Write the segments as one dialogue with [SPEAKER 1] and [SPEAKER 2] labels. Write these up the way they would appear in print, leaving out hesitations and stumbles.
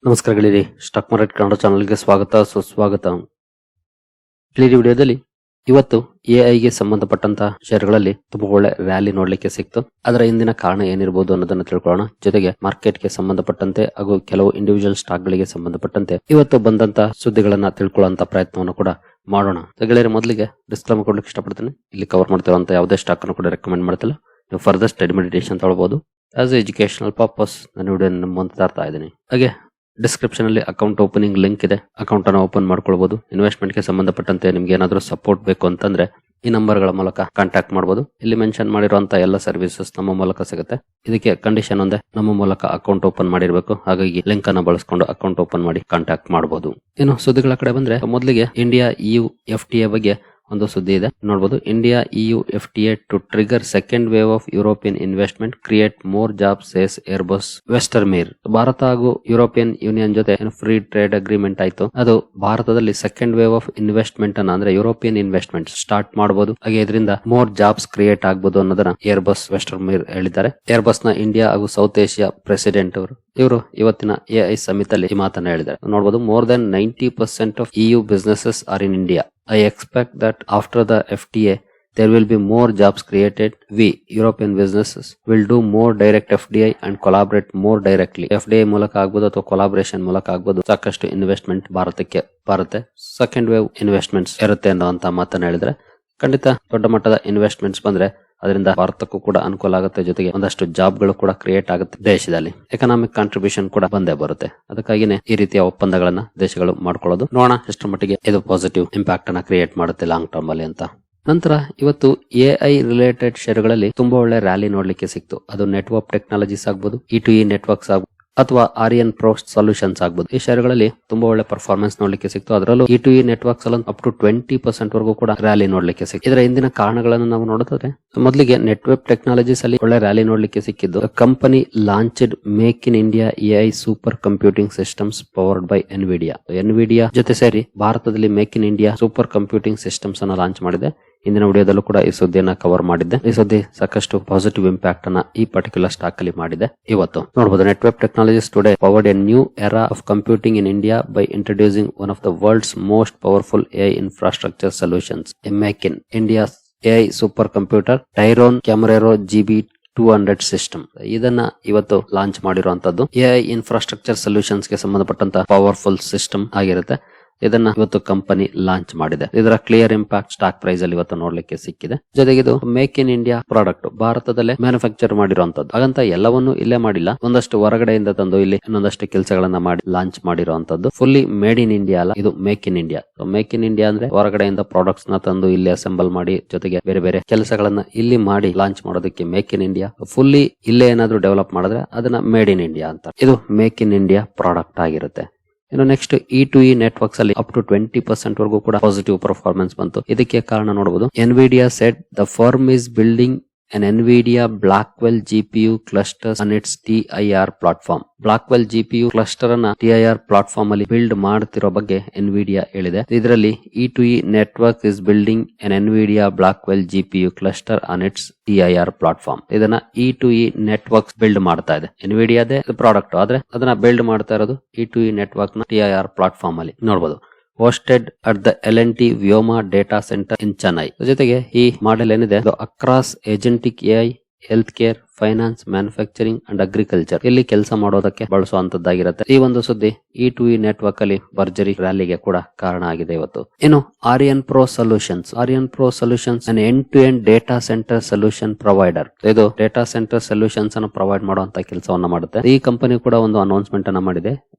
[SPEAKER 1] ನಮಸ್ಕಾರ ಗೆಳೆಯರಿ, stock market Kannada ಚಾನಲ್ಗೆ ಸ್ವಾಗತ ಸುಸ್ವಾಗತ. ಈ ವಿಡಿಯೋದಲ್ಲಿ ಇವತ್ತು ಎಐಗೆ ಸಂಬಂಧಪಟ್ಟಂತಹ ಶೇರ್ಗಳಲ್ಲಿ ತುಂಬಾ ಒಳ್ಳೆ ರ್ಯಾಲಿ ನೋಡ್ಲಿಕ್ಕೆ ಸಿಕ್ತು. ಅದರ ಹಿಂದಿನ ಕಾರಣ ಏನಿರಬಹುದು ಅನ್ನೋದನ್ನ ತಿಳ್ಕೊಳ್ಳೋಣ. ಜೊತೆಗೆ ಮಾರ್ಕೆಟ್ಗೆ ಸಂಬಂಧಪಟ್ಟಂತೆ ಹಾಗೂ ಕೆಲವು ಇಂಡಿವಿಜುವಲ್ ಸ್ಟಾಕ್ ಗಳಿಗೆ ಸಂಬಂಧಪಟ್ಟಂತೆ ಇವತ್ತು ಬಂದಂತಹ ಸುದ್ದಿಗಳನ್ನ ತಿಳ್ಕೊಳ್ಳುವಂತ ಪ್ರಯತ್ನವನ್ನು ಕೂಡ ಮಾಡೋಣ. ಗೆಳೆಯರಿ, ಮೊದಲಿಗೆ ಡಿಸ್ಕ್ಲೇಮರ್ ಕೊಡ್ಲಿಕ್ಕೆ ಇಷ್ಟಪಡ್ತೀನಿ. ಇಲ್ಲಿ ಕವರ್ ಮಾಡ್ತಿರುವಂತ ಯಾವುದೇ ಸ್ಟಾಕ್ ಅನ್ನು ಕೂಡ ರೆಕಮೆಂಡ್ ಮಾಡ್ತಿಲ್ಲ. ನೀವು ಫರ್ದರ್ ಸ್ಟಡಿ ಮೆಡಿಟೇಷನ್ ತಗೊಳ್ಬಹುದು. ಆಸ್ ಎಜುಕೇಶನಲ್ ಪರ್ಪಸ್ ನಾನು ವಿಡಿಯೋ ಮುಂದೆ ತರ್ತಾ ಇದ್ದೀನಿ. ಹಾಗೆ ಡಿಸ್ಕ್ರಿಪ್ಷನ್ ಅಲ್ಲಿ ಅಕೌಂಟ್ ಓಪನಿಂಗ್ ಲಿಂಕ್ ಇದೆ. ಅಕೌಂಟ್ ಅನ್ನು ಓಪನ್ ಮಾಡ್ಕೊಳ್ಬಹುದು. ಇನ್ವೆಸ್ಟ್ಮೆಂಟ್ ಗೆ ಸಂಬಂಧಪಟ್ಟಂತೆ ನಿಮ್ಗೆ ಏನಾದರೂ ಸಪೋರ್ಟ್ ಬೇಕು ಅಂತಂದ್ರೆ ಈ ನಂಬರ್ ಗಳ ಮೂಲಕ ಕಾಂಟ್ಯಾಕ್ಟ್ ಮಾಡಬಹುದು. ಇಲ್ಲಿ ಮೆನ್ಷನ್ ಮಾಡಿರುವಂತಹ ಎಲ್ಲ ಸರ್ವಿಸಸ್ ನಮ್ಮ ಮೂಲಕ ಸಿಗುತ್ತೆ. ಇದಕ್ಕೆ ಕಂಡೀಷನ್ ಒಂದೇ, ನಮ್ಮ ಮೂಲಕ ಅಕೌಂಟ್ ಓಪನ್ ಮಾಡಿರಬೇಕು. ಹಾಗಾಗಿ ಲಿಂಕ್ ಅನ್ನು ಬಳಸ್ಕೊಂಡು ಅಕೌಂಟ್ ಓಪನ್ ಮಾಡಿ ಕಾಂಟ್ಯಾಕ್ಟ್ ಮಾಡಬಹುದು. ಇನ್ನು ಸುದ್ದಿಗಳ ಕಡೆ ಬಂದ್ರೆ ಮೊದಲಿಗೆ ಇಂಡಿಯಾ EU FTA ಬಗ್ಗೆ ಒಂದು ಸುದ್ದಿ ಇದೆ, ನೋಡಬಹುದು. India EU FTA to trigger second wave of European investment create more jobs says Airbus Westermeier. Bharat ಹಾಗೂ ಯುರೋಪಿಯನ್ ಯೂನಿಯನ್ ಜೊತೆ ಫ್ರೀ ಟ್ರೇಡ್ ಅಗ್ರಿಮೆಂಟ್ ಆಯ್ತು. ಅದು ಭಾರತದಲ್ಲಿ ಸೆಕೆಂಡ್ ವೇವ್ ಆಫ್ ಇನ್ವೆಸ್ಟ್ಮೆಂಟ್ ಅನ್ನ ಅಂದ್ರೆ ಯುರೋಪಿಯನ್ ಇನ್ವೆಸ್ಟ್ಮೆಂಟ್ ಸ್ಟಾರ್ಟ್ ಮಾಡಬಹುದು. ಹಾಗೆ ಇದರಿಂದ ಮೋರ್ ಜಾಬ್ಸ್ ಕ್ರಿಯೇಟ್ ಆಗಬಹುದು ಅನ್ನೋದನ್ನ ಏರ್ಬಸ್ ವೆಸ್ಟರ್ಮೇರ್ ಹೇಳಿದ್ದಾರೆ. ಏರ್ಬಸ್ ನ ಇಂಡಿಯಾ ಹಾಗೂ ಸೌತ್ ಏಷ್ಯಾ ಪ್ರೆಸಿಡೆಂಟ್ ಇವರು ಇವತ್ತಿನ AI ಸಮಿಟ್ ಅಲ್ಲಿ ಈ ಮಾತನ್ನ ಹೇಳಿದ್ದಾರೆ. ನೋಡಬಹುದು, more than 90% of EU businesses are in India. I expect that after the FTA, there will be more jobs created. We, European businesses, will do more direct FDI and collaborate more directly. FDI ಮೂಲಕ ಆಗ್ಬೋದು ಅಥವಾ collaboration ಮೂಲಕ ಆಗ್ಬೋದು. ಸಾಕಷ್ಟು investment ಭಾರತಕ್ಕೆ ಬರುತ್ತೆ. Second wave investments ಇರುತ್ತೆ ಅನ್ನುವಂತ ಮಾತನ್ನ ಹೇಳಿದ್ರೆ, ಖಂಡಿತ ದೊಡ್ಡ ಮಟ್ಟದ ಇನ್ವೆಸ್ಟ್ಮೆಂಟ್ಸ್ ಬಂದ್ರೆ ಅದರಿಂದ ಭಾರತಕ್ಕೂ ಕೂಡ ಅನುಕೂಲ ಆಗುತ್ತೆ. ಜೊತೆಗೆ ಒಂದಷ್ಟು ಜಾಬ್ ಗಳು ಕೂಡ ಕ್ರಿಯೇಟ್ ಆಗುತ್ತೆ. ದೇಶದಲ್ಲಿ ಎಕನಾಮಿಕ್ ಕಾಂಟ್ರಿಬ್ಯೂಷನ್ ಕೂಡ ಬಂದೇ ಬರುತ್ತೆ. ಅದಕ್ಕಾಗಿನೇ ಈ ರೀತಿಯ ಒಪ್ಪಂದಗಳನ್ನ ದೇಶಗಳು ಮಾಡ್ಕೊಳ್ಳೋದು. ನೋಡೋಣ ಎಷ್ಟು ಮಟ್ಟಿಗೆ ಇದು ಪಾಸಿಟಿವ್ ಇಂಪ್ಯಾಕ್ಟ್ ಅನ್ನ ಕ್ರಿಯೇಟ್ ಮಾಡುತ್ತೆ ಲಾಂಗ್ ಟರ್ಮ್ ಅಲ್ಲಿ ಅಂತ. ನಂತರ ಇವತ್ತು AI ರಿಲೇಟೆಡ್ ಶೇರ್ಗಳಲ್ಲಿ ತುಂಬಾ ಒಳ್ಳೆ ರ್ಯಾಲಿ ನೋಡ್ಲಿಕ್ಕೆ ಸಿಕ್ತು. ಅದು ನೆಟ್ವರ್ಕ್ ಟೆಕ್ನಾಲಜೀಸ್ ಆಗ್ಬೋದು, E2E ನೆಟ್ವರ್ಕ್ಸ್ ಆಗ್ಬೋದು ಅಥವಾ ಆರ್ಯನ್ ಪ್ರೋ ಸೊಲ್ಯೂಷನ್ಸ್ ಆಗ್ಬೋದು. ಈ ಶೇರ್ಗಳಲ್ಲಿ ತುಂಬಾ ಒಳ್ಳೆ ಪರ್ಫಾರ್ಮೆನ್ಸ್ ನೋಡ್ಲಿಕ್ಕೆ ಸಿಕ್ತು. ಅದರಲ್ಲೂ E2E ನೆಟ್ವರ್ಕ್ಸ್ ಅಲ್ಲಿ ಅಪ್ ಟು 20% ವರೆಗೂ ಕೂಡ ರ್ಯಾಲಿ ನೋಡ್ಲಿಕ್ಕೆ ಸಿಕ್ತು. ಇದರ ಹಿಂದಿನ ಕಾರಣಗಳನ್ನು ನಾವು ನೋಡಿದ್ರೆ, ಮೊದಲಿಗೆ ನೆಟ್ವರ್ಕ್ ಟೆಕ್ನಾಲಜೀಸ್ ಅಲ್ಲಿ ಒಳ್ಳೆ ರ್ಯಾಲಿ ನೋಡ್ಲಿಕ್ಕೆ ಸಿಕ್ಕಿದ್ದು, company launched make in India AI super computing systems powered by Nvidia ಜೊತೆ ಸೇರಿ ಭಾರತದಲ್ಲಿ make in India super computing systems ಅನ್ನ ಲಾಂಚ್ ಮಾಡಿದೆ. ಇಂದಿನ ವಿಡಿಯೋದಲ್ಲೂ ಕೂಡ ಈ ಸುದ್ದಿಯನ್ನ ಕವರ್ ಮಾಡಿದ್ದೆ. ಈ ಸುದ್ದಿ ಸಾಕಷ್ಟು ಪಾಸಿಟಿವ್ ಇಂಪ್ಯಾಕ್ಟ್ ಅನ್ನ ಈ ಪರ್ಟಿಕ್ಯುಲರ್ ಸ್ಟಾಕ್ ಅಲ್ಲಿ ಮಾಡಿದೆ. ಇವತ್ತು ನೋಡಬಹುದು, network technologies today powered a new era of computing in India by introducing one of the world's most powerful AI infrastructure solutions, make in India AI super computer Tyrone Camarero GB200 system. ಇದನ್ನ ಇವತ್ತು launch ಮಾಡಿರುವಂತದ್ದು. AI infrastructure solutions ಗೆ ಸಂಬಂಧಪಟ್ಟಂತ powerful system ಆಗಿರುತ್ತೆ. ಇದನ್ನ ಇವತ್ತು company launch ಮಾಡಿದೆ. ಇದರ ಕ್ಲಿಯರ್ ಇಂಪ್ಯಾಕ್ಟ್ ಸ್ಟಾಕ್ ಪ್ರೈಸ್ ಅಲ್ಲಿ ಇವತ್ತು ನೋಡ್ಲಿಕ್ಕೆ ಸಿಕ್ಕಿದೆ. ಜೊತೆಗೆ ಇದು ಮೇಕ್ ಇನ್ ಇಂಡಿಯಾ ಪ್ರಾಡಕ್ಟ್, ಭಾರತದಲ್ಲೇ ಮ್ಯಾನುಫ್ಯಾಕ್ಚರ್ ಮಾಡಿರುವಂತದ್ದು. ಹಾಗಂತ ಎಲ್ಲವನ್ನೂ ಇಲ್ಲೇ ಮಾಡಿಲ್ಲ, ಒಂದಷ್ಟು ಹೊರಗಡೆಯಿಂದ ತಂದು ಇಲ್ಲಿ ಇನ್ನೊಂದಷ್ಟು ಕೆಲಸಗಳನ್ನ ಮಾಡಿ ಲಾಂಚ್ ಮಾಡಿರುವಂತದ್ದು. ಫುಲ್ಲಿ ಮೇಡ್ ಇನ್ ಇಂಡಿಯಾ ಅಲ್ಲ, ಇದು make in India. Make in India ಅಂದ್ರೆ ಹೊರಗಡೆಯಿಂದ ಪ್ರಾಡಕ್ಟ್ಸ್ ನ ತಂದು ಇಲ್ಲಿ ಅಸೆಂಬಲ್ ಮಾಡಿ ಜೊತೆಗೆ ಬೇರೆ ಬೇರೆ ಕೆಲಸಗಳನ್ನ ಇಲ್ಲಿ ಮಾಡಿ ಲಾಂಚ್ ಮಾಡೋದಕ್ಕೆ ಮೇಕ್ ಇನ್ ಇಂಡಿಯಾ. ಫುಲ್ಲಿ ಇಲ್ಲೇ ಏನಾದ್ರೂ ಡೆವಲಪ್ ಮಾಡಿದ್ರೆ ಅದನ್ನ ಮೇಡ್ ಇನ್ ಇಂಡಿಯಾ ಅಂತ. ಇದು ಮೇಕ್ ಇನ್ ಇಂಡಿಯಾ ಪ್ರಾಡಕ್ಟ್ ಆಗಿರುತ್ತೆ. ಇನ್ನು ನೆಕ್ಸ್ಟ್ E2E ನೆಟ್ವರ್ಕ್ಸ್ ಅಲ್ಲಿ ಅಪ್ ಟು 20% ವರೆಗೂ ಕೂಡ ಪಾಸಿಟಿವ್ ಪರ್ಫಾರ್ಮೆನ್ಸ್ ಬಂತು. ಇದಕ್ಕೆ ಕಾರಣ ನೋಡಬಹುದು, Nvidia said the firm is building an NVIDIA Blackwell GPU clusters on its TIR platform. Blackwell GPU cluster ಅನ್ನ TIR ಪ್ಲಾಟ್ಫಾರ್ಮ್ ಅಲ್ಲಿ ಬಿಲ್ಡ್ ಮಾಡ್ತಿರೋ ಬಗ್ಗೆ ಎನ್ವಿಡಿಯಾ ಹೇಳಿದೆ. ಇದರಲ್ಲಿ E2E network is building an NVIDIA Blackwell GPU cluster on its TIR platform. ಇದನ್ನ E2E networks build ಮಾಡ್ತಾ ಇದೆ. ಎನ್ವಿಡಿಯಾದೇ product, ಆದ್ರೆ ಅದನ್ನ ಬಿಲ್ಡ್ ಮಾಡ್ತಾ ಇರೋದು E2E ನೆಟ್ವರ್ಕ್ ನ TIR ಪ್ಲಾಟ್ಫಾರ್ಮ್ ಅಲ್ಲಿ ನೋಡಬಹುದು. hosted at the L&T Vyoma data center in Chennai. ಜೊತೆಗೆ ಈ ಮಾಡೆಲ್ ಏನಿದೆ across agentic AI, health care, finance, manufacturing and agriculture ಇಲ್ಲಿ ಕೆಲಸ ಮಾಡೋದಕ್ಕೆ ಬಳಸುವಂತದ್ದಾಗಿರುತ್ತೆ. ಈ ಒಂದು ಸುದ್ದಿ E2E ನೆಟ್ವರ್ಕ್ ಅಲ್ಲಿ ಭರ್ಜರಿ ರ್ಯಾಲಿಗೆ ಕೂಡ ಕಾರಣ ಆಗಿದೆ ಇವತ್ತು. ಇನ್ನು Aryan pro solutions an end to end data centre solution provider. ಇದು ಡೇಟಾ ಸೆಂಟರ್ ಸೊಲ್ಯೂಷನ್ಸ್ ಅನ್ನು ಪ್ರೊವೈಡ್ ಮಾಡುವಂತ ಕೆಲಸವನ್ನ ಮಾಡುತ್ತೆ. ಈ ಕಂಪನಿ ಕೂಡ ಒಂದು ಅನೌನ್ಸ್ಮೆಂಟ್ ಅನ್ನ ಮಾಡಿದೆ.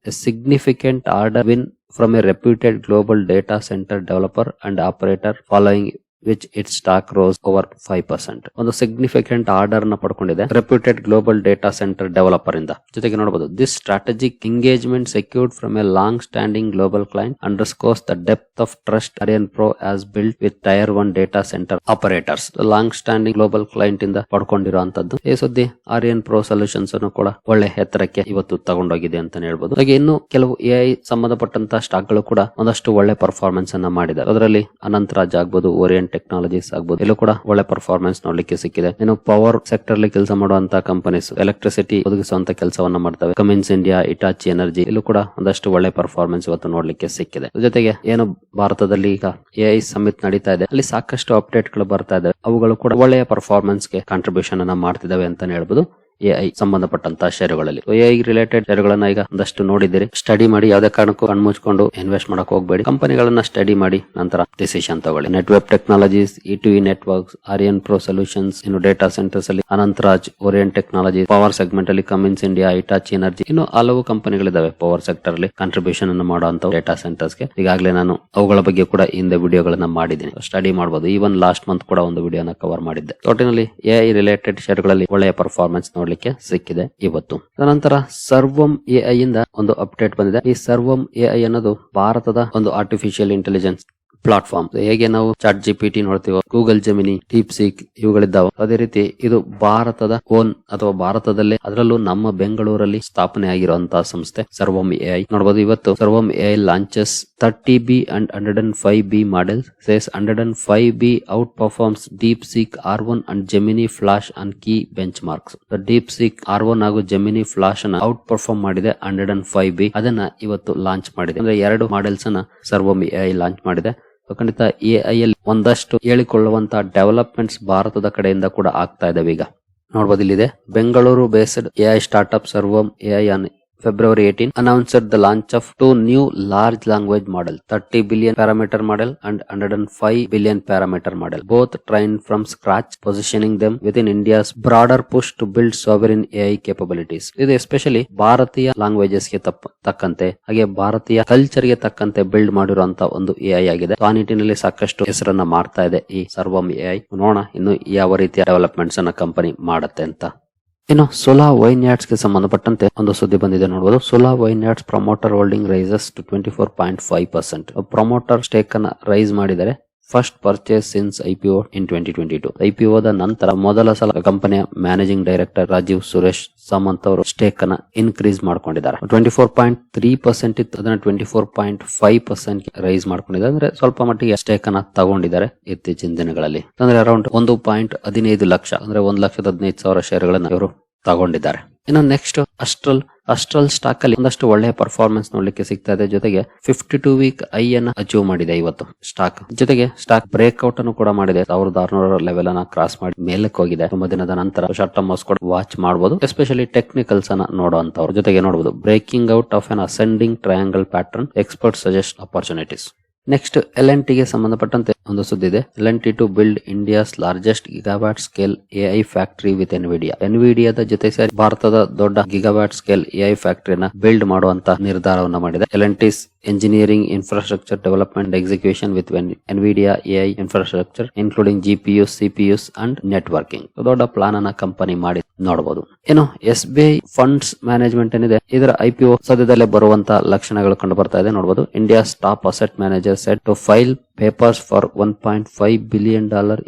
[SPEAKER 1] Significant order win from a reputed global data center developer and operator, following which its stock rose over 5%. ಒಂದು ಸಿಗ್ನಿಫಿಕೆಂಟ್ ಆರ್ಡರ್ ನ ಪಡ್ಕೊಂಡಿದೆ reputed global data centre developer ಇಂದ. ಜೊತೆಗೆ ನೋಡಬಹುದು, this strategic engagement secured from a long standing global client underscores the depth of trust Aryan pro as built with tier 1 data centre operators. Long standing global client ಇಂದ ಪಡ್ಕೊಂಡಿರುವಂತದ್ದು. ಈ ಸುದ್ದಿ Aryan pro solutions ಅನ್ನು ಕೂಡ ಒಳ್ಳೆ ಎತ್ತರಕ್ಕೆ ಇವತ್ತು ತಗೊಂಡೋಗಿದೆ ಅಂತ ಹೇಳ್ಬೋದು. ಹಾಗೆ ಇನ್ನು ಕೆಲವು AI ಸಂಬಂಧಪಟ್ಟಂತ ಸ್ಟಾಕ್ ಗಳು ಕೂಡ ಒಂದಷ್ಟು ಒಳ್ಳೆ ಪರ್ಫಾರ್ಮೆನ್ಸ್ ಅನ್ನ ಮಾಡಿದ್ದಾರೆ. ಅದರಲ್ಲಿ ಅನಂತರಾಜ್ ಆಗ್ಬೋದು, ಓರಿಯೆಂಟ್ ಟೆಕ್ನಾಲಜೀಸ್ ಆಗ್ಬೋದು, ಇಲ್ಲೂ ಕೂಡ ಒಳ್ಳೆ ಪರ್ಫಾರ್ಮೆನ್ಸ್ ನೋಡ್ಲಿಕ್ಕೆ ಸಿಕ್ಕಿದೆ. ಇನ್ನು ಪವರ್ ಸೆಕ್ಟರ್ ಅಲ್ಲಿ ಕೆಲಸ ಮಾಡುವಂತ ಕಂಪನೀಸ್, ಎಲೆಕ್ಟ್ರಿಸಿಟಿ ಒದಗಿಸುವಂತ ಕೆಲಸವನ್ನ ಮಾಡ್ತವೆ. ಕಮಿನ್ಸ್ ಇಂಡಿಯಾ, ಇಟಾಚಿ ಎನರ್ಜಿ, ಇಲ್ಲೂ ಕೂಡ ಒಂದಷ್ಟು ಒಳ್ಳೆ ಪರ್ಫಾರ್ಮೆನ್ಸ್ ಇವತ್ತು ನೋಡ್ಲಿಕ್ಕೆ ಸಿಕ್ಕಿದೆ. ಜೊತೆಗೆ ಏನು ಭಾರತದಲ್ಲಿ ಈಗ ಎಐ ಸಮಿಟ್ ನಡೀತಾ ಇದೆ, ಅಲ್ಲಿ ಸಾಕಷ್ಟು ಅಪ್ಡೇಟ್ ಗಳು ಬರ್ತಾ ಇದೆ. ಅವುಗಳು ಕೂಡ ಒಳ್ಳೆಯ ಪರ್ಫಾರ್ಮೆನ್ಸ್ ಗೆ ಕಾಂಟ್ರಿಬ್ಯೂಷನ್ ಅನ್ನ ಮಾಡ್ತಿದಾವೆ ಅಂತಾನೆ ಹೇಳ್ಬೋದು ಎಐ ಸಂಬಂಧಪಟ್ಟಂತ ಷೇರುಗಳಲ್ಲಿ. ಎಐ ರಿಲೇಟೆಡ್ ಷೇರುಗಳನ್ನ ಈಗ ಒಂದಷ್ಟು ನೋಡಿದ್ದೀರಿ. ಸ್ಟಡಿ ಮಾಡಿ, ಯಾವುದೇ ಕಾರಣಕ್ಕೂ ಕಣ್ಮುಚ್ಕೊಂಡು ಇನ್ವೆಸ್ಟ್ ಮಾಡಕ್ ಹೋಗಬೇಡಿ. ಕಂಪನಿಗಳನ್ನ ಸ್ಟಡಿ ಮಾಡಿ ನಂತರ ಡಿಸಿಷನ್ ತಗೊಳ್ಳಿ. Netweb technologies, E2E networks, Aryan pro solutions, ಇನ್ನು ಡೇಟಾ ಸೆಂಟರ್ಸ್ ಅಲ್ಲಿ Anantraj, Orient technologies, power segment ಅಲ್ಲಿ ಕಮಿನ್ಸ್ ಇಂಡಿಯಾ, ಇಟಾಚಿ ಎನರ್ಜಿ, ಇನ್ನು ಹಲವು ಕಂಪನಿಗಳಿದಾವೆ ಪವರ್ ಸೆಕ್ಟರ್ ಅಲ್ಲಿ ಕಾಂಟ್ರಿಬ್ಯೂಷನ್ ಅನ್ನು ಮಾಡುವಂತ ಡೇಟಾ ಸೆಂಟರ್ಸ್ ಗೆ. ಈಗಾಗಲೇ ನಾನು ಅವುಗಳ ಬಗ್ಗೆ ಕೂಡ ಹಿಂದೆ ವಿಡಿಯೋಗಳನ್ನ ಮಾಡಿದ್ದೀನಿ, ಸ್ಟಡಿ ಮಾಡಬಹುದು. ಈವನ್ ಲಾಸ್ಟ್ ಮಂತ್ ಕೂಡ ಒಂದು ವಿಡಿಯೋನ ಕವರ್ ಮಾಡಿದ್ದೆ. ಒಟ್ಟಿನಲ್ಲಿ ಎಐ ರಿಲೇಟೆಡ್ ಷೇರುಗಳಲ್ಲಿ ಒಳ್ಳೆಯ ಪರ್ಫಾರ್ಮೆನ್ಸ್ ನೋಡ್ಲಿಕ್ಕೆ ಸಿಕ್ಕಿದೆ ಇವತ್ತು. ನಂತರ ಸರ್ವಂ ಎಐ ಇಂದ ಒಂದು ಅಪ್ಡೇಟ್ ಬಂದಿದೆ. ಈ ಸರ್ವಂ ಎಐ ಅನ್ನೋದು ಭಾರತದ ಒಂದು ಆರ್ಟಿಫಿಷಿಯಲ್ ಇಂಟೆಲಿಜೆನ್ಸ್ ಪ್ಲಾಟ್ಫಾರ್ಮ್. ಹೇಗೆ ನಾವು ಚಾಟ್ ಜಿಪಿಟಿ ನೋಡ್ತೀವೋ, ಗೂಗಲ್ ಜೆಮಿನಿ, ಡೀಪ್ ಸೀಕ್ ಇವುಗಳಿದ್ದಾವೆ, ಅದೇ ರೀತಿ ಇದು ಭಾರತದ ಓನ್ ಅಥವಾ ಭಾರತದಲ್ಲೇ, ಅದರಲ್ಲೂ ನಮ್ಮ ಬೆಂಗಳೂರಲ್ಲಿ ಸ್ಥಾಪನೆ ಆಗಿರುವಂತಹ ಸಂಸ್ಥೆ ಸರ್ವಂ ಎಐ. ನೋಡಬಹುದು ಇವತ್ತು ಸರ್ವಂ AI launches 30B and 105B models, says 105B outperforms DeepSeek R1 and Gemini Flash on key benchmarks. The DeepSeek R1 ಹಾಗೂ Gemini Flash ಅನ್ನ ಔಟ್ ಪರ್ಫಾರ್ಮ್ ಮಾಡಿದೆ 105B. ಅದನ್ನ ಇವತ್ತು ಲಾಂಚ್ ಮಾಡಿದೆ. ಅಂದ್ರೆ 2 ಮಾಡೆಲ್ಸ್ ಅನ್ನ ಸರ್ವಂ ಎಐ ಲಾಂಚ್ ಮಾಡಿದೆ. ಖಂಡಿತ ಎಐ ಅಲ್ಲಿ ಒಂದಷ್ಟು ಹೇಳಿಕೊಳ್ಳುವಂತಹ ಡೆವಲಪ್ಮೆಂಟ್ಸ್ ಭಾರತದ ಕಡೆಯಿಂದ ಕೂಡ ಆಗ್ತಾ ಇದಾವೆ. ಈಗ ನೋಡಬಹುದು, ಇಲ್ಲಿದೆ ಬೆಂಗಳೂರು ಬೇಸ್ಡ್ ಎಐ ಸ್ಟಾರ್ಟ್ಅಪ್ ಸರ್ವಂ AI on February 18 announced the launch of 2 new large language models, 30 billion parameter model and 105 billion parameter model, both trained from scratch, positioning them within India's broader push to build sovereign AI capabilities. ಇದು especially ಭಾರತೀಯ languages ಗೆ ತಕ್ಕಂತೆ, ಹಾಗೆ ಭಾರತೀಯ culture ಗೆ ತಕ್ಕಂತೆ build ಮಾಡಿರುವಂತಹ ಒಂದು ಎಐ ಆಗಿದೆ. ಆ ನಿಟ್ಟಿನಲ್ಲಿ ಸಾಕಷ್ಟು ಹೆಸರನ್ನ ಮಾಡ್ತಾ ಇದೆ ಈ ಸರ್ವಂ ಎಐ. ನೋಡೋಣ ಇನ್ನು ಯಾವ ರೀತಿಯ ಡೆವಲಪ್ಮೆಂಟ್ಸ್ ಅನ್ನ ಕಂಪನಿ ಮಾಡುತ್ತೆ ಅಂತ. ಇನ್ನು ಸೋಲಾ ವೈನ್ಯಾರ್ಡ್ಸ್ ಗೆ ಸಂಬಂಧಪಟ್ಟಂತೆ ಒಂದು ಸುದ್ದಿ ಬಂದಿದೆ ನೋಡಬಹುದು. Sula vineyards promoter holding rises to 24.5%. Promoter stake ಅನ್ನ ರೈಸ್ ಮಾಡಿದರೆ first purchase since IPO in 2022. ಐಪಿಒದ ನಂತರ ಮೊದಲ ಸಲ ಕಂಪನಿಯ ಮ್ಯಾನೇಜಿಂಗ್ ಡೈರೆಕ್ಟರ್ ರಾಜೀವ್ ಸುರೇಶ್ ಸಾಮಂತ್ ಅವರು ಸ್ಟೇಕ್ ಅನ್ನ ಇನ್ಕ್ರೀಸ್ ಮಾಡ್ಕೊಂಡಿದ್ದಾರೆ. 24.3% ಇತ್ತು, ಅದನ್ನ 24.5% ರೈಸ್ ಮಾಡ್ಕೊಂಡಿದ್ದಾರೆ. ಅಂದ್ರೆ ಸ್ವಲ್ಪ ಮಟ್ಟಿಗೆ ಸ್ಟೇಕ್ ಅನ್ನ ತಗೊಂಡಿದ್ದಾರೆ ಇತ್ತೀಚಿನ ದಿನಗಳಲ್ಲಿ. ಅಂದ್ರೆ ಅರೌಂಡ್ 1.15 ಲಕ್ಷ, ಅಂದ್ರೆ 1,15,000 ಶೇರ್ಗಳನ್ನ ಇವರು ತಗೊಂಡಿದ್ದಾರೆ. ಇನ್ನು ನೆಕ್ಸ್ಟ್ ಅಸ್ಟ್ರಲ್ ಸ್ಟಾಕ್ ಅಲ್ಲಿ ಒಂದಷ್ಟು ಒಳ್ಳೆಯ ಪರ್ಫಾರ್ಮೆನ್ಸ್ ನೋಡ್ಲಿಕ್ಕೆ ಸಿಗ್ತಾ ಇದೆ. ಜೊತೆಗೆ 52 ವೀಕ್ ಐ ಅನ್ನ ಅಚೀವ್ ಮಾಡಿದೆ ಇವತ್ತು ಸ್ಟಾಕ್. ಜೊತೆಗೆ ಸ್ಟಾಕ್ ಬ್ರೇಕ್ಔಟ್ ಅನ್ನು ಕೂಡ ಮಾಡಿದೆ. 1600 ಲೆವೆಲ್ ಅನ್ನ ಕ್ರಾಸ್ ಮಾಡಿ ಮೇಲಕ್ಕೆ ಹೋಗಿದೆ. ತುಂಬಾ ದಿನದ ನಂತರ ಶಾರ್ಟ್ ಟರ್ಮ್ ಕೂಡ ವಾಚ್ ಮಾಡಬಹುದು, ಎಸ್ಪೆಷಲಿ ಟೆಕ್ನಿಕಲ್ಸ್ ಅನ್ನ ನೋಡುವಂತವ್ರು. ಜೊತೆಗೆ ನೋಡಬಹುದು breaking out of an ascending triangle pattern, expert suggest opportunities. Next L and T ಗೆ ಸಂಬಂಧಪಟ್ಟಂತೆ ಒಂದು ಸುದ್ದಿ ಇದೆ. L and T to build India's largest gigawatt scale AI factory with ಎನ್ವಿಡಿಯಾದ ಜೊತೆ ಸೇರಿ ಭಾರತದ ದೊಡ್ಡ ಗಿಗಾವ್ಯಾಟ್ ಸ್ಕೇಲ್ ಎಐ ಫ್ಯಾಕ್ಟರಿನ ಬಿಲ್ಡ್ ಮಾಡುವಂತ ನಿರ್ಧಾರವನ್ನು ಮಾಡಿದೆ. L and T's engineering infrastructure development execution with Nvidia AI infrastructure including GPUs, CPUs and networking. ದೊಡ್ಡ ಪ್ಲಾನ್ ಅನ್ನ ಕಂಪನಿ ಮಾಡಿ ನೋಡಬಹುದು. ಏನು SBI ಫಂಡ್ಸ್ ಮ್ಯಾನೇಜ್ಮೆಂಟ್ ಏನಿದೆ, ಇದರ ಐಪಿಒ ಸದ್ಯದಲ್ಲೇ ಬರುವಂತ ಲಕ್ಷಣಗಳು ಕಂಡು ಬರ್ತಾ ಇದೆ. ನೋಡಬಹುದು, India's top asset manager set to file papers for $1.5 billion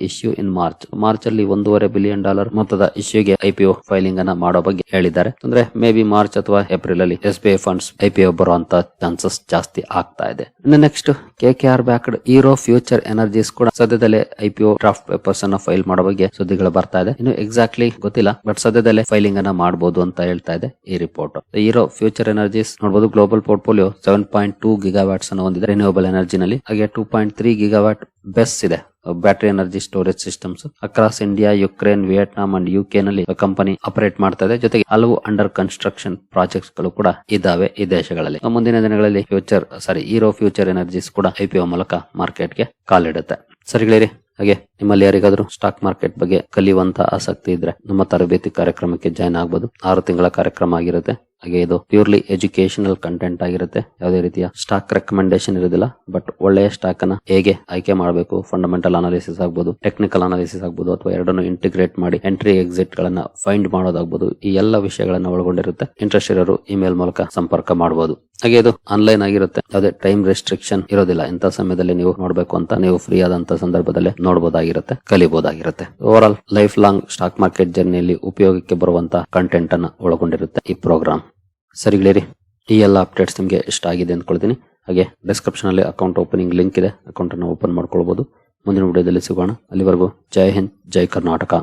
[SPEAKER 1] issue in March ಅಲ್ಲಿ $1.5 billion ಮೊತ್ತದ ಇಶ್ಯೂಗೆ ಐಪಿಒ ಫೈಲಿಂಗ್ ಅನ್ನ ಮಾಡೋ ಬಗ್ಗೆ ಹೇಳಿದ್ದಾರೆ. ಅಂದ್ರೆ ಮೇ ಬಿ ಮಾರ್ಚ್ ಅಥವಾ ಏಪ್ರಿಲ್ ಅಲ್ಲಿ SBI ಫಂಡ್ಸ್ ಐಪಿಒ ಬರುವಂತ ಚಾನ್ಸಸ್ ಜಾಸ್ತಿ ಆಗ್ತಾ ಇದೆ. ಇನ್ನು next KKR backed hero future energies ಕೂಡ ಸದ್ಯದಲ್ಲೇ ಐಪಿಒ ಡ್ರಾಫ್ಟ್ ಪೇಪರ್ಸ್ ಅನ್ನ ಫೈಲ್ ಮಾಡೋ ಬಗ್ಗೆ ಸುದ್ದಿಗಳು ಬರ್ತಾ ಇದೆ. ಇನ್ನು ಎಕ್ಸಾಕ್ಟ್ಲಿ ಗೊತ್ತಿಲ್ಲ, ಬಟ್ ಸದ್ಯದಲ್ಲೇ ಫೈಲಿಂಗ್ ಅನ್ನ ಮಾಡಬಹುದು ಅಂತ ಹೇಳ್ತಾ ಇದೆ ಈ ರಿಪೋರ್ಟ್. ಹೀರೋ ಫ್ಯೂಚರ್ ಎನರ್ಜೀಸ್ ನೋಡಬಹುದು, ಗ್ಲೋಬಲ್ ಪೋರ್ಟ್ಫೋಲಿಯೋ 7.2 ಗಿಗಾವ್ಯಾಟ್ಸ್ ಅನ್ನು ಹೊಂದಿದೆ ರಿನ್ಯೂವಬಲ್ ಎನರ್ಜಿನಲ್ಲಿ. ಹಾಗೆ 2.3 ಗಿಗಾವ್ಯಾಟ್ ಬೆಸ್ ಇದೆ battery energy storage systems across India, Ukraine, Vietnam and UK ನಲ್ಲಿ ಕಂಪನಿ ಆಪರೇಟ್ ಮಾಡ್ತಾ ಇದೆ. ಜೊತೆಗೆ ಹಲವು ಅಂಡರ್ ಕನ್ಸ್ಟ್ರಕ್ಷನ್ ಪ್ರಾಜೆಕ್ಟ್ಸ್ ಗಳು ಕೂಡ ಇದಾವೆ ಈ ದೇಶಗಳಲ್ಲಿ. ಮುಂದಿನ ದಿನಗಳಲ್ಲಿ ಹೀರೋ ಫ್ಯೂಚರ್ ಎನರ್ಜೀಸ್ ಕೂಡ ಐಪಿಒ ಮೂಲಕ ಮಾರ್ಕೆಟ್ಗೆ ಕಾಲಿಡುತ್ತೆ. ಸರಿಗಳಿರಿ, ಹಾಗೆ ನಿಮ್ಮಲ್ಲಿ ಯಾರಿಗಾದ್ರೂ ಸ್ಟಾಕ್ ಮಾರ್ಕೆಟ್ ಬಗ್ಗೆ ಕಲಿಯುವಂತ ಆಸಕ್ತಿ ಇದ್ರೆ ನಮ್ಮ ತರಬೇತಿ ಕಾರ್ಯಕ್ರಮಕ್ಕೆ ಜಾಯ್ನ್ ಆಗಬಹುದು. 6 ತಿಂಗಳ ಕಾರ್ಯಕ್ರಮ ಆಗಿರುತ್ತೆ. ಹಾಗೆ ಇದು ಪ್ಯೂರ್ಲಿ ಎಜುಕೇಶನಲ್ ಕಂಟೆಂಟ್ ಆಗಿರುತ್ತೆ. ಯಾವುದೇ ರೀತಿಯ ಸ್ಟಾಕ್ ರೆಕಮೆಂಡೇಶನ್ ಇರೋದಿಲ್ಲ, ಬಟ್ ಒಳ್ಳೆಯ ಸ್ಟಾಕ್ ಅನ್ನ ಹೇಗೆ ಆಯ್ಕೆ ಮಾಡಬೇಕು, ಫಂಡಮೆಂಟಲ್ ಅನಾಲಿಸಿಸ್ ಆಗ್ಬಹುದು, ಟೆಕ್ನಿಕಲ್ ಅನಾಲಿಸಿಸ್ ಆಗ್ಬಹುದು, ಅಥವಾ ಎರಡನ್ನು ಇಂಟಿಗ್ರೇಟ್ ಮಾಡಿ ಎಂಟ್ರಿ ಎಕ್ಸಿಟ್ ಗಳನ್ನ ಫೈಂಡ್ ಮಾಡೋದಾಗಬಹುದು, ಈ ಎಲ್ಲ ವಿಷಯಗಳನ್ನ ಒಳಗೊಂಡಿರುತ್ತೆ. ಇಂಟ್ರೆಸ್ಟ್ ಇರೋರು ಇಮೇಲ್ ಮೂಲಕ ಸಂಪರ್ಕ ಮಾಡಬಹುದು. ಹಾಗೆ ಇದು ಆನ್ಲೈನ್ ಆಗಿರುತ್ತೆ, ಯಾವುದೇ ಟೈಮ್ ರೆಸ್ಟ್ರಿಕ್ಷನ್ ಇರೋದಿಲ್ಲ. ಇಂಥ ಸಮಯದಲ್ಲಿ ನೀವು ನೋಡಬೇಕು ಅಂತ ನೀವು ಫ್ರೀ ಆದಂತ ಸಂದರ್ಭದಲ್ಲಿ ನೋಡಬಹುದಾಗಿರುತ್ತೆ, ಕಲಿಬಹುದಾಗಿರುತ್ತೆ. Over all life long stock market ಜರ್ನಿಯಲ್ಲಿ ಉಪಯೋಗಕ್ಕೆ ಬರುವಂತಹ ಕಂಟೆಂಟ್ ಅನ್ನ ಒಳಗೊಂಡಿರುತ್ತೆ ಈ ಪ್ರೋಗ್ರಾಮ್. ಸರಿಗಳಿರಿ, ಈ ಎಲ್ಲ ಅಪ್ಡೇಟ್ಸ್ ನಿಮಗೆ ಇಷ್ಟ ಆಗಿದೆ ಅಂದ್ಕೊಳ್ತೀನಿ. ಹಾಗೆ ಡಿಸ್ಕ್ರಿಪ್ಷನ್ ಅಲ್ಲಿ ಅಕೌಂಟ್ ಓಪನಿಂಗ್ ಲಿಂಕ್ ಇದೆ, ಅಕೌಂಟ್ ಅನ್ನು ಓಪನ್ ಮಾಡ್ಕೊಳ್ಬಹುದು. ಮುಂದಿನ ವಿಡಿಯೋದಲ್ಲಿ ಸಿಗೋಣ. ಅಲ್ಲಿವರೆಗೂ ಜೈ ಹಿಂದ್, ಜೈ ಕರ್ನಾಟಕ.